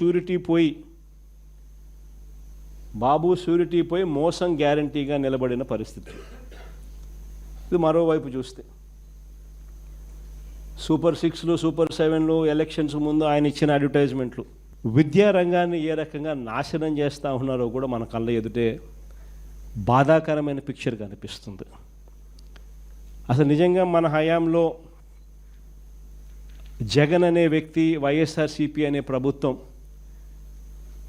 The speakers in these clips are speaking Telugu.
షూరిటీ పోయి మోసం గ్యారంటీగా నిలబడిన పరిస్థితి. ఇది మరోవైపు చూస్తే సూపర్ 6లు సూపర్ 7లు ఎలక్షన్స్ ముందు ఆయన ఇచ్చిన అడ్వర్టైజ్మెంట్లు విద్యారంగాన్ని ఏ రకంగా నాశనం చేస్తూ ఉన్నారో కూడా మన కళ్ళ ఎదుటే బాధాకరమైన పిక్చర్ కనిపిస్తుంది. అసలు నిజంగా మన హయాంలో జగన్ అనే వ్యక్తి, వైఎస్ఆర్సీపీ అనే ప్రభుత్వం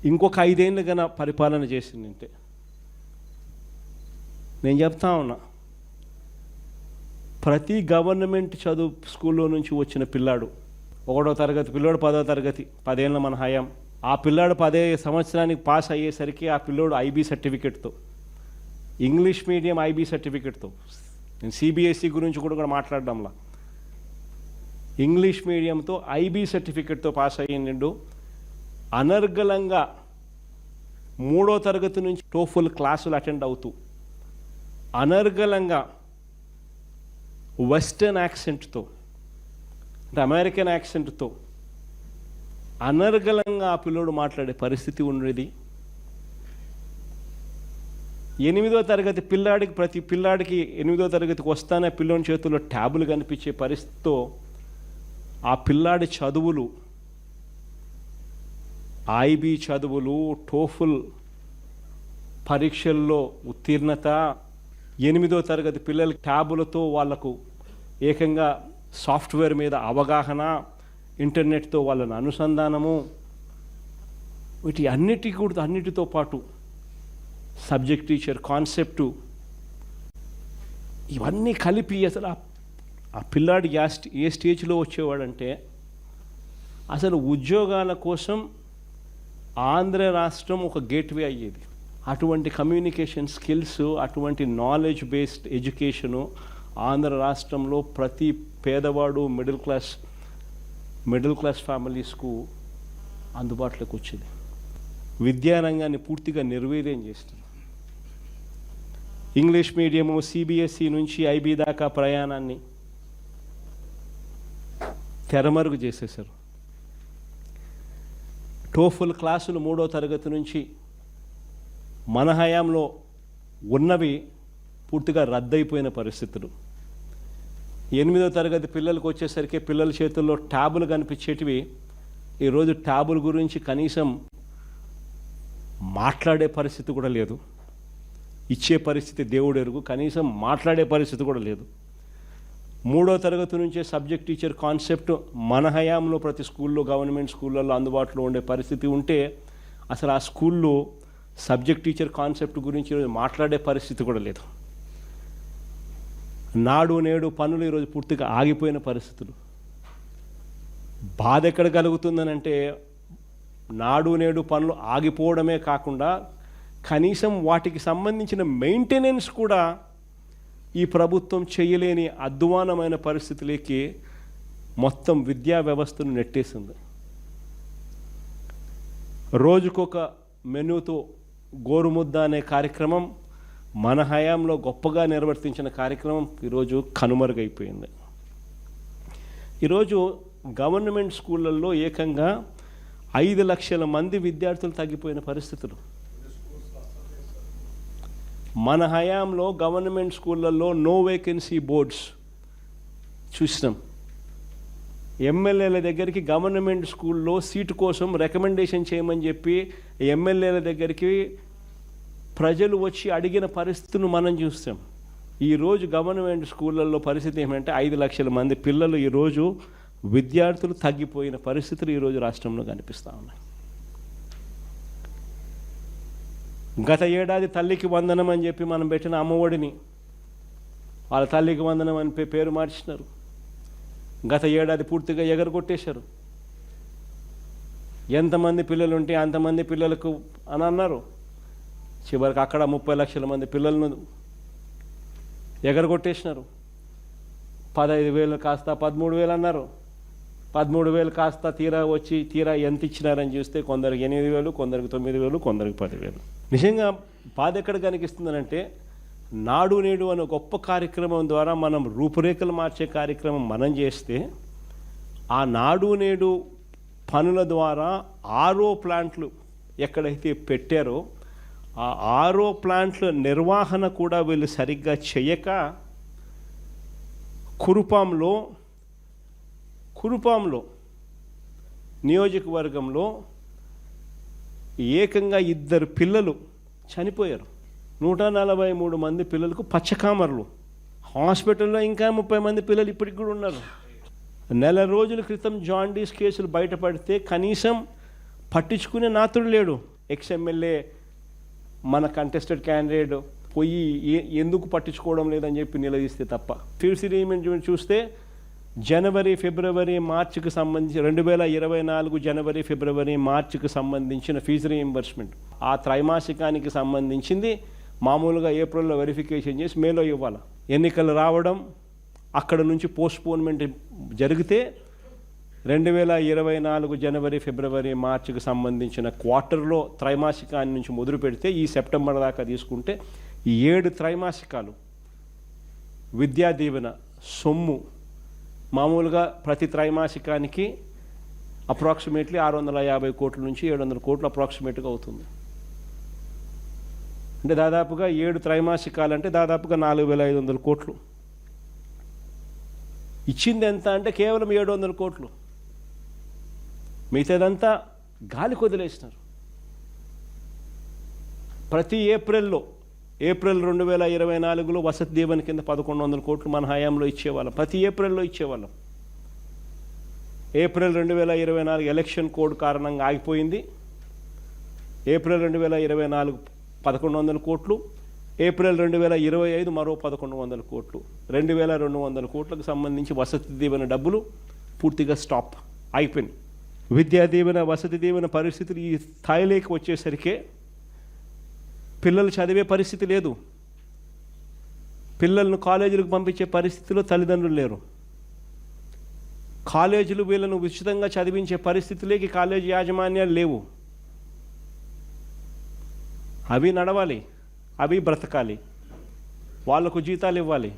ఇంకొక 5 ఏళ్ళు కన్నా పరిపాలన చేసిందంటే నేను చెప్తా ఉన్నా, ప్రతి గవర్నమెంట్ చదువు స్కూల్లో నుంచి వచ్చిన పిల్లాడు, 1వ తరగతి పిల్లోడు 10వ తరగతి, 10 ఏళ్ళ మన హయాం, ఆ పిల్లాడు 10 సంవత్సరానికి పాస్ అయ్యేసరికి ఆ పిల్లోడు ఐబీ సర్టిఫికెట్తో, ఇంగ్లీష్ మీడియం ఐబీ సర్టిఫికెట్తో, నేను సిబిఎస్ఈ గురించి కూడా మాట్లాడడంలా, ఇంగ్లీష్ మీడియంతో ఐబీ సర్టిఫికెట్తో పాస్ అయ్యిండు. అనర్గళంగా 3వ తరగతి నుంచి టోఫుల్ క్లాసులు అటెండ్ అవుతూ అనర్గళంగా వెస్టర్న్ యాక్సెంట్తో, అంటే అమెరికన్ యాక్సెంట్తో అనర్గళంగా ఆ పిల్లోడు మాట్లాడే పరిస్థితి ఉండేది. 8వ తరగతి పిల్లాడికి, ప్రతి పిల్లాడికి 8వ తరగతికి వస్తానే పిల్లోని చేతుల్లో ట్యాబులు కనిపించే పరిస్థితితో ఆ పిల్లాడి చదువులు, ఐబీ చదువులు, టోఫుల్ పరీక్షల్లో ఉత్తీర్ణత, 8వ తరగతి పిల్లలకి ట్యాబులతో వాళ్లకు ఏకంగా సాఫ్ట్వేర్ మీద అవగాహన, ఇంటర్నెట్తో వాళ్ళని అనుసంధానము, అన్నిటితో పాటు సబ్జెక్ట్ టీచర్ కాన్సెప్టు, ఇవన్నీ కలిపి అసలు ఆ పిల్లాడి ఏ స్టేజ్లో వచ్చేవాడంటే అసలు ఉద్యోగాల కోసం ఆంధ్ర రాష్ట్రం ఒక గేట్వే అయ్యేది. అటువంటి కమ్యూనికేషన్ స్కిల్స్, అటువంటి నాలెడ్జ్ బేస్డ్ ఎడ్యుకేషను ఆంధ్ర రాష్ట్రంలో ప్రతి పేదవాడు, మిడిల్ క్లాస్ ఫ్యామిలీస్కు అందుబాటులోకి వచ్చేది. విద్యారంగాన్ని పూర్తిగా నిర్వీర్యం చేస్తుంది. ఇంగ్లీష్ మీడియము, సిబిఎస్ఈ నుంచి ఐబీ దాకా ప్రయాణాన్ని తెరమరుగు చేసేశారు. టోఫుల్ క్లాసులు 3వ తరగతి నుంచి మన హయాంలో ఉన్నవి పూర్తిగా రద్దయిపోయిన పరిస్థితులు. 8వ తరగతి పిల్లలకు వచ్చేసరికి పిల్లల చేతుల్లో ట్యాబులు కనిపించేటివి ఈరోజు ట్యాబుల గురించి కనీసం మాట్లాడే పరిస్థితి కూడా లేదు. ఇచ్చే పరిస్థితి దేవుడు ఎరుగు, కనీసం మాట్లాడే పరిస్థితి కూడా లేదు. 3వ తరగతి నుంచే సబ్జెక్ట్ టీచర్ కాన్సెప్ట్ మన హయాంలో ప్రతి స్కూల్లో, గవర్నమెంట్ స్కూళ్ళల్లో అందుబాటులో ఉండే పరిస్థితి ఉంటే అసలు ఆ స్కూల్లో సబ్జెక్ట్ టీచర్ కాన్సెప్ట్ గురించి మాట్లాడే పరిస్థితి కూడా లేదు. నాడు నేడు పనులు ఈరోజు పూర్తిగా ఆగిపోయిన పరిస్థితులు. బాధ ఎక్కడ కలుగుతుందనంటే నాడు నేడు పనులు ఆగిపోవడమే కాకుండా కనీసం వాటికి సంబంధించిన మెయింటెనెన్స్ కూడా ఈ ప్రభుత్వం చేయలేని అధ్వానమైన పరిస్థితులకి మొత్తం విద్యా వ్యవస్థను నెట్టేసింది. రోజుకొక మెనూతో గోరుముద్ద అనే కార్యక్రమం మన హయాంలో గొప్పగా నిర్వర్తించిన కార్యక్రమం ఈరోజు కనుమరుగైపోయింది. ఈరోజు గవర్నమెంట్ స్కూళ్ళల్లో ఏకంగా 5 లక్షల మంది విద్యార్థులు తగ్గిపోయిన పరిస్థితులు. మన హయాంలో గవర్నమెంట్ స్కూళ్ళల్లో నో వేకెన్సీ బోర్డ్స్ చూసినాం. ఎమ్మెల్యేల దగ్గరికి గవర్నమెంట్ స్కూల్లో సీటు కోసం రికమెండేషన్ చేయమని చెప్పి ఎమ్మెల్యేల దగ్గరికి ప్రజలు వచ్చి అడిగిన పరిస్థితులను మనం చూస్తాం. ఈరోజు గవర్నమెంట్ స్కూళ్ళల్లో పరిస్థితి ఏమంటే 5 లక్షల మంది పిల్లలు ఈరోజు విద్యార్థులు తగ్గిపోయిన పరిస్థితులు ఈరోజు రాష్ట్రంలో కనిపిస్తూ ఉన్నాయి. గత ఏడాది తల్లికి వందనం అని చెప్పి మనం పెట్టిన అమ్మఒడిని వాళ్ళ తల్లికి వందనం అని పేరు మార్చినారు. గత ఏడాది పూర్తిగా ఎగరగొట్టేశారు. ఎంతమంది పిల్లలు ఉంటే అంతమంది పిల్లలకు అని అన్నారు. చివరికి అక్కడ 30 లక్షల మంది పిల్లలను ఎగరగొట్టేసినారు. 15,000 కాస్త 13,000 అన్నారు. 13,000 కాస్త తీరా ఎంత ఇచ్చినారని చూస్తే కొందరికి 8,000, కొందరికి 9,000, కొందరికి 10,000. నిజంగా బాధ ఎక్కడ కనిపిస్తుందనంటే నాడు నేడు అనే గొప్ప కార్యక్రమం ద్వారా మనం రూపురేఖలు మార్చే కార్యక్రమం మనం చేస్తే ఆ నాడు నేడు పనుల ద్వారా ఆర్ఓ ప్లాంట్లు ఎక్కడైతే పెట్టారో ఆ ఆర్ఓ ప్లాంట్ల నిర్వహణ కూడా వీళ్ళు సరిగ్గా చేయక కురుపాంలో నియోజకవర్గంలో ఏకంగా 2 పిల్లలు చనిపోయారు. 143 మంది పిల్లలకు పచ్చకామర్లు. హాస్పిటల్లో ఇంకా 30 మంది పిల్లలు ఇప్పటికి కూడా ఉన్నారు. నెల రోజుల క్రితం జాండీస్ కేసులు బయటపడితే కనీసం పట్టించుకునే నాతుడు లేడు. ఎక్స్ఎమ్మెల్యే మన కంటెస్టెడ్ క్యాండిడేట్ పోయి ఎందుకు పట్టించుకోవడం లేదని చెప్పి నిలదీస్తే తప్ప. ఫీజు రీయింబర్స్మెంట్ చూస్తే జనవరి ఫిబ్రవరి మార్చికి సంబంధించి 2024 జనవరి ఫిబ్రవరి మార్చికి సంబంధించిన ఫీజు రీయింబర్స్మెంట్ ఆ త్రైమాసికానికి సంబంధించింది మామూలుగా ఏప్రిల్లో వెరిఫికేషన్ చేసి మేలో ఇవ్వాలి. ఎన్నికలు రావడం అక్కడ నుంచి పోస్ట్పోన్మెంట్ జరిగితే 2024 జనవరి ఫిబ్రవరి మార్చికి సంబంధించిన క్వార్టర్లో త్రైమాసికాన్ని నుంచి మొదలు పెడితే ఈ సెప్టెంబర్ దాకా తీసుకుంటే 7 త్రైమాసికాలు విద్యా దీవెన సొమ్ము మామూలుగా ప్రతి త్రైమాసికానికి అప్రాక్సిమేట్లీ 650 కోట్ల నుంచి 700 కోట్లు అప్రాక్సిమేట్గా అవుతుంది. అంటే దాదాపుగా 7 త్రైమాసికాలు అంటే దాదాపుగా 4500 కోట్లు. ఇచ్చింది ఎంత అంటే కేవలం 700 కోట్లు. మిగతాదంతా గాలికి వదిలేసినారు. ప్రతి ఏప్రిల్ 2024లో వసతి దీవెన కింద 1100 కోట్లు మన హయాంలో ఇచ్చేవాళ్ళం. ప్రతి ఏప్రిల్లో ఇచ్చేవాళ్ళం. ఏప్రిల్ 2024 ఎలక్షన్ కోడ్ కారణంగా ఆగిపోయింది. ఏప్రిల్ 2024 1100 కోట్లు, ఏప్రిల్ 2025 మరో 1100 కోట్లు, 2200 కోట్లకు సంబంధించి వసతి దీవెన డబ్బులు పూర్తిగా స్టాప్ అయిపోయింది. విద్యా దీవెన వసతి దీవెన పరిస్థితులు ఈ స్థాయిలోకి వచ్చేసరికే పిల్లలు చదివే పరిస్థితి లేదు. పిల్లలను కాలేజీలకు పంపించే పరిస్థితిలో తల్లిదండ్రులు లేరు. కాలేజీలు వీళ్ళను ఉచితంగా చదివించే పరిస్థితిలోకి కాలేజీ యాజమాన్యాలు లేవు. అవి నడవాలి, అవి బ్రతకాలి, వాళ్లకు జీతాలు ఇవ్వాలి.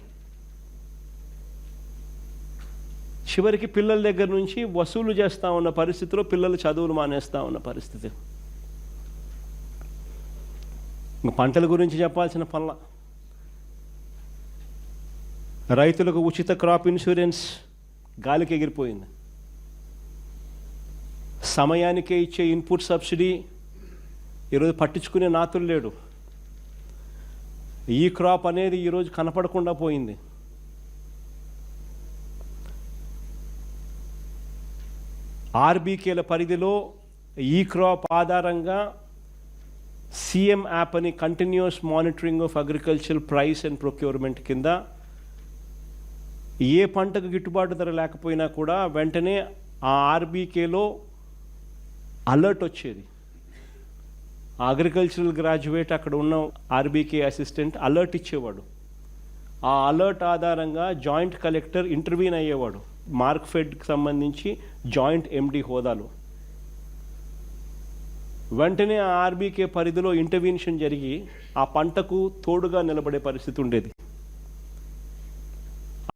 చివరికి పిల్లల దగ్గర నుంచి వసూలు చేస్తూ ఉన్న పరిస్థితిలో పిల్లలు చదువులు మానేస్తూ ఉన్న పరిస్థితి. పంటల గురించి చెప్పాల్సిన పనుల. రైతులకు ఉచిత క్రాప్ ఇన్సూరెన్స్ గాలికి ఎగిరిపోయింది. సమయానికే ఇచ్చే ఇన్పుట్ సబ్సిడీ ఈరోజు పట్టించుకునే నాతులు లేడు. ఈ క్రాప్ అనేది ఈరోజు కనపడకుండా పోయింది. ఆర్బీకేల పరిధిలో ఈ క్రాప్ ఆధారంగా సీఎం యాప్ అని continuous monitoring of agricultural price and procurement కింద ఏ పంటకు గిట్టుబాటు ధర లేకపోయినా కూడా వెంటనే ఆ ఆర్బీకేలో అలర్ట్ వచ్చేది. అగ్రికల్చరల్ గ్రాడ్యుయేట్ అక్కడ ఉన్న ఆర్బీకే అసిస్టెంట్ అలర్ట్ ఇచ్చేవాడు. ఆ అలర్ట్ ఆధారంగా జాయింట్ కలెక్టర్ ఇంటర్వ్యూన్ అయ్యేవాడు. మార్క్ఫెడ్కి సంబంధించి జాయింట్ ఎండి హోదాలో వెంటనే ఆ ఆర్బీకే పరిధిలో ఇంటర్వెన్షన్ జరిగి ఆ పంటకు తోడుగా నిలబడే పరిస్థితి ఉండేది.